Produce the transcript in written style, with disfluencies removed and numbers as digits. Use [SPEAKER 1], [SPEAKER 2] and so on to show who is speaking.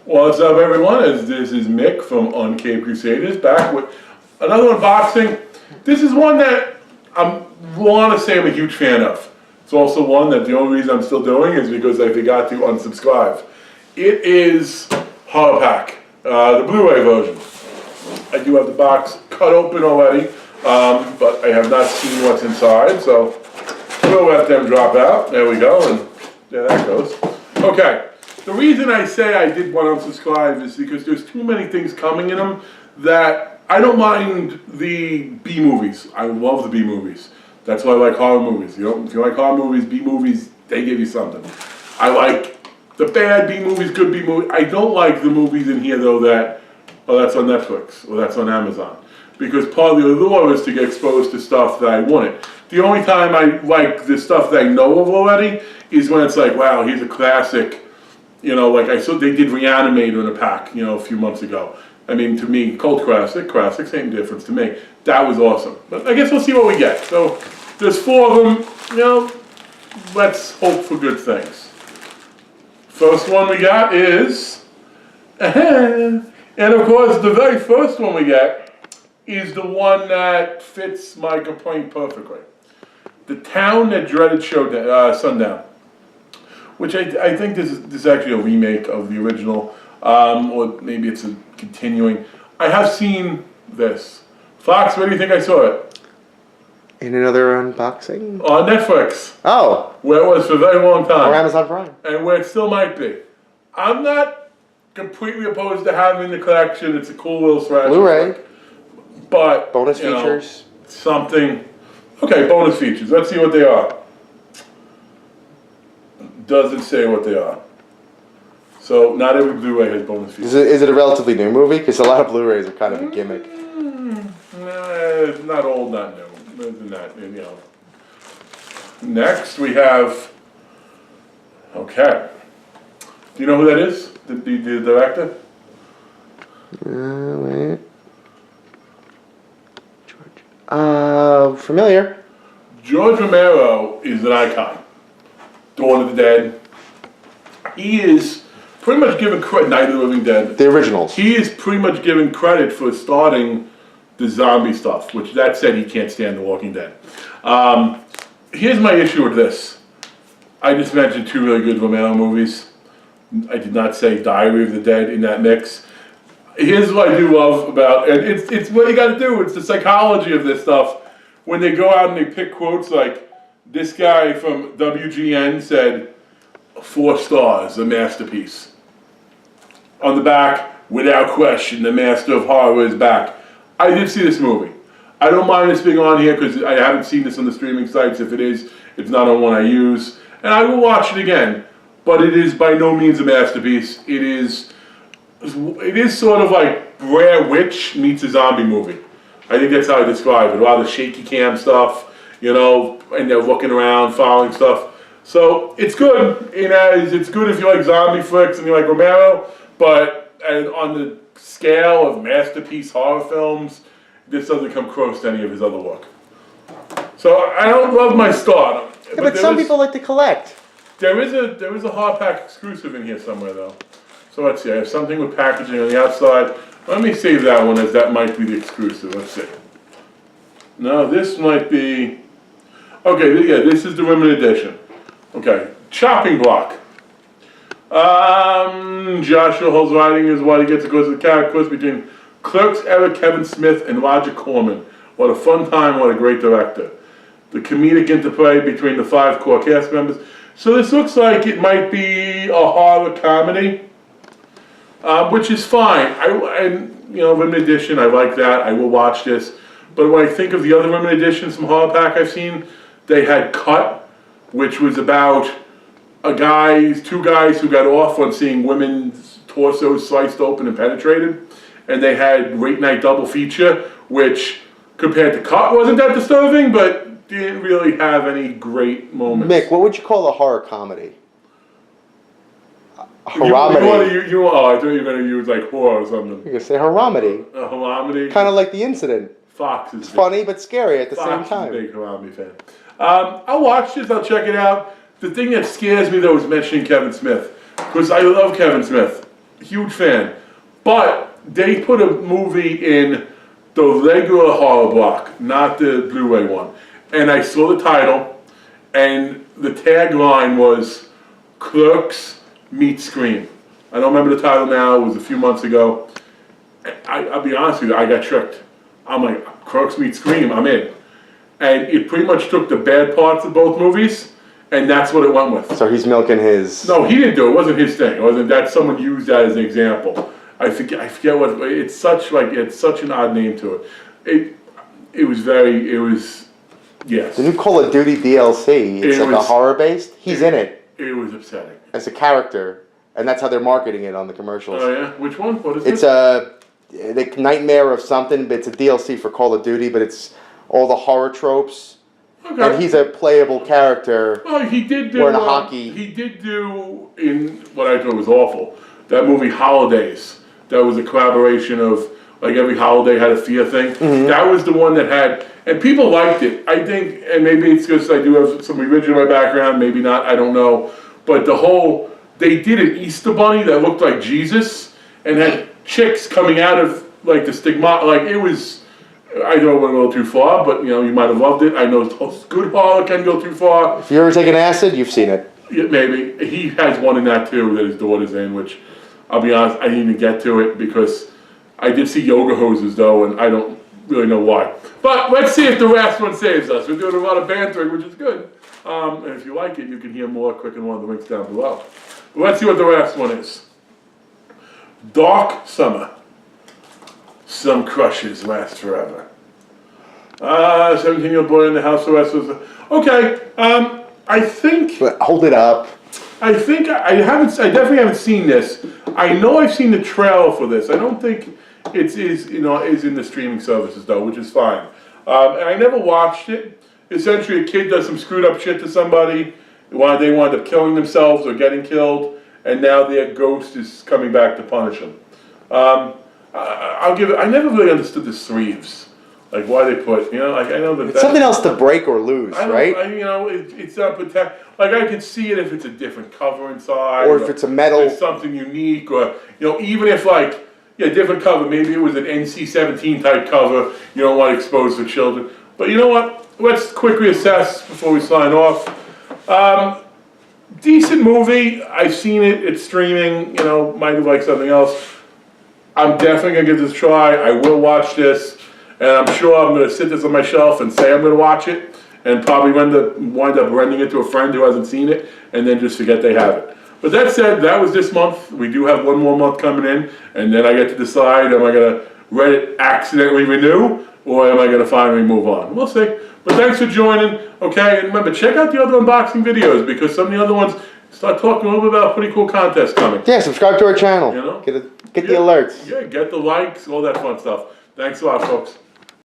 [SPEAKER 1] What's up, everyone? This is Mick from Uncaped Crusaders, back with another unboxing. This is one that I want to say I'm a huge fan of. It's also one that the only reason I'm still doing is because I forgot to unsubscribe. It is Horror Pack, the Blu-ray version. I do have the box cut open already, but I have not seen what's inside, so we'll let them drop out. There we go, and there that goes. Okay. The reason I say I did want to unsubscribe is because there's too many things coming in them that I don't mind the B movies. I love the B movies. That's why I like horror movies. You know, if you like horror movies, B movies, they give you something. I like the bad B movies, good B movies. I don't like the movies in here though that, oh, that's on Netflix or that's on Amazon. Because part of the allure is to get exposed to stuff that I wanted. The only time I like the stuff that I know of already is when it's like, wow, here's a classic. You know, like I saw they did Reanimator in a pack, you know, a few months ago. I mean, to me, cult classic, same difference to me. That was awesome. But I guess we'll see what we get. So there's 4 of them, you know, let's hope for good things. First one we got is, and of course the very first one we get is the one that fits my complaint perfectly. The Town That Dreaded Sundown. Which I think this is actually a remake of the original, or maybe it's a continuing. I have seen this. Fox, where do you think I saw it?
[SPEAKER 2] In another unboxing?
[SPEAKER 1] On Netflix.
[SPEAKER 2] Oh.
[SPEAKER 1] Where it was for a very long time.
[SPEAKER 2] Or Amazon Prime.
[SPEAKER 1] And where it still might be. I'm not completely opposed to having the collection. It's a cool little scratch.
[SPEAKER 2] Blu-ray.
[SPEAKER 1] But,
[SPEAKER 2] bonus features.
[SPEAKER 1] Something. Okay, bonus features. Let's see what they are. Doesn't say what they are. So not every Blu-ray has bonus features.
[SPEAKER 2] Is it a relatively new movie? Because a lot of Blu-rays are kind of a gimmick.
[SPEAKER 1] Not old, not new. Not, you know. Next we have. Okay. Do you know who that is? The director?
[SPEAKER 2] Wait. Familiar.
[SPEAKER 1] George Romero is an icon. Dawn of the Dead. He is pretty much given credit. Night of the Living Dead.
[SPEAKER 2] The originals.
[SPEAKER 1] He is pretty much given credit for starting the zombie stuff, which that said he can't stand The Walking Dead. Here's my issue with this. I just mentioned 2 really good Romero movies. I did not say Diary of the Dead in that mix. Here's what I do love about, and it's what you got to do. It's the psychology of this stuff. When they go out and they pick quotes like, this guy from WGN said, 4 stars, a masterpiece. On the back, without question, the master of horror is back. I did see this movie. I don't mind this being on here because I haven't seen this on the streaming sites. If it is, it's not on one I use. And I will watch it again. But it is by no means a masterpiece. It is sort of like Blair Witch meets a zombie movie. I think that's how I describe it. A lot of the shaky cam stuff. You know, and they're looking around, following stuff. So it's good. It's good if you like zombie flicks and you like Romero, but on the scale of masterpiece horror films, this doesn't come close to any of his other work. So I don't love my start.
[SPEAKER 2] Yeah, but some people like to collect.
[SPEAKER 1] There is a Horror Pack exclusive in here somewhere though. So let's see. I have something with packaging on the outside. Let me save that one as that might be the exclusive. Let's see. No, this might be. Okay, yeah, this is the limited edition. Okay, chopping block. Joshua Hull's writing is what he gets to go to the characters between Clerks era Kevin Smith and Roger Corman. What a fun time, what a great director. The comedic interplay between the 5 core cast members. So this looks like it might be a horror comedy, which is fine. Limited edition, I like that. I will watch this. But when I think of the other limited editions from Horror Pack I've seen, they had Cut, which was about 2 guys who got off on seeing women's torsos sliced open and penetrated. And they had Late Night Double Feature, which compared to Cut wasn't that disturbing, but didn't really have any great moments.
[SPEAKER 2] Mick, what would you call a horror comedy?
[SPEAKER 1] I thought you were going to use like horror or something.
[SPEAKER 2] You could say horromedy.
[SPEAKER 1] A horromedy?
[SPEAKER 2] Kind of like The Incident.
[SPEAKER 1] Fox is
[SPEAKER 2] It's funny but scary at the
[SPEAKER 1] Fox
[SPEAKER 2] same time.
[SPEAKER 1] Is a big horromedy fan. I'll watch this, I'll check it out. The thing that scares me though is mentioning Kevin Smith. Because I love Kevin Smith. huge fan. But they put a movie in the regular horror block, not the Blu-ray one. And I saw the title, and the tagline was Clerks meets Scream. I don't remember the title now, it was a few months ago. I'll be honest with you, I got tricked. I'm like, Clerks meets Scream, I'm in. And it pretty much took the bad parts of both movies, and that's what it went with.
[SPEAKER 2] So he's milking his.
[SPEAKER 1] No, he didn't do it. It wasn't his thing. It wasn't that someone used that as an example. I forget what it's such an odd name to it. It was yes.
[SPEAKER 2] The new Call of Duty DLC. It's
[SPEAKER 1] It
[SPEAKER 2] like a
[SPEAKER 1] was-
[SPEAKER 2] horror based. He's in it
[SPEAKER 1] It was upsetting.
[SPEAKER 2] as a character, and that's how they're marketing it on the commercials.
[SPEAKER 1] Oh yeah, which one? What is
[SPEAKER 2] It's
[SPEAKER 1] it?
[SPEAKER 2] the Nightmare of something, but it's a DLC for Call of Duty, but it's all the horror tropes,
[SPEAKER 1] Okay.
[SPEAKER 2] and he's a playable character.
[SPEAKER 1] Well, he did do.
[SPEAKER 2] wearing a hockey.
[SPEAKER 1] He did do in what I thought was awful. That movie Holidays. That was a collaboration of like every holiday had a fear thing. That was the one that had, and people liked it. I think, and maybe it's because I do have some religion in my background. Maybe not. I don't know. But they did an Easter bunny that looked like Jesus and had chicks coming out of like the stigma. Like it was. I know it went a little too far, but you might have loved it. I know good horror can go too far.
[SPEAKER 2] If you ever taken acid, you've seen it.
[SPEAKER 1] Yeah, maybe. He has one in that too that his daughter's in, which I'll be honest, I didn't even get to it because I did see yoga hoses though, and I don't really know why. But let's see if the last one saves us. We're doing a lot of bantering, which is good. And if you like it, you can hear more quick in one of the links down below. But let's see what the last one is. Dark Summer. Some crushes last forever. 17-year-old boy in the house arrest was... Okay, I think...
[SPEAKER 2] But hold it up.
[SPEAKER 1] I definitely haven't seen this. I know I've seen the trailer for this. I don't think it is in the streaming services though, which is fine. And I never watched it. Essentially, a kid does some screwed up shit to somebody. They wind up killing themselves or getting killed, and now their ghost is coming back to punish them. I'll give it. I never really understood the sleeves, like why they put. I know that.
[SPEAKER 2] It's something else to break or lose, right?
[SPEAKER 1] It's not protect. Like I could see it if it's a different cover inside,
[SPEAKER 2] Or if it's a metal.
[SPEAKER 1] It's something unique, or even if different cover. Maybe it was an NC-17 type cover. You don't want to expose for children. But you know what? Let's quickly assess before we sign off. Decent movie. I've seen it. It's streaming. Might have liked something else. I'm definitely gonna give this a try. I will watch this, and I'm sure I'm gonna sit this on my shelf and say I'm gonna watch it, and probably wind up renting it to a friend who hasn't seen it, and then just forget they have it. But that said, that was this month. We do have one more month coming in, and then I get to decide: am I gonna Reddit accidentally renew, or am I gonna finally move on? We'll see. But thanks for joining. Okay, and remember, check out the other unboxing videos because some of the other ones start talking a little bit about pretty cool contests coming.
[SPEAKER 2] Yeah, subscribe to our channel.
[SPEAKER 1] You know?
[SPEAKER 2] Get the alerts.
[SPEAKER 1] Yeah, get the likes, all that fun stuff. Thanks a lot, folks.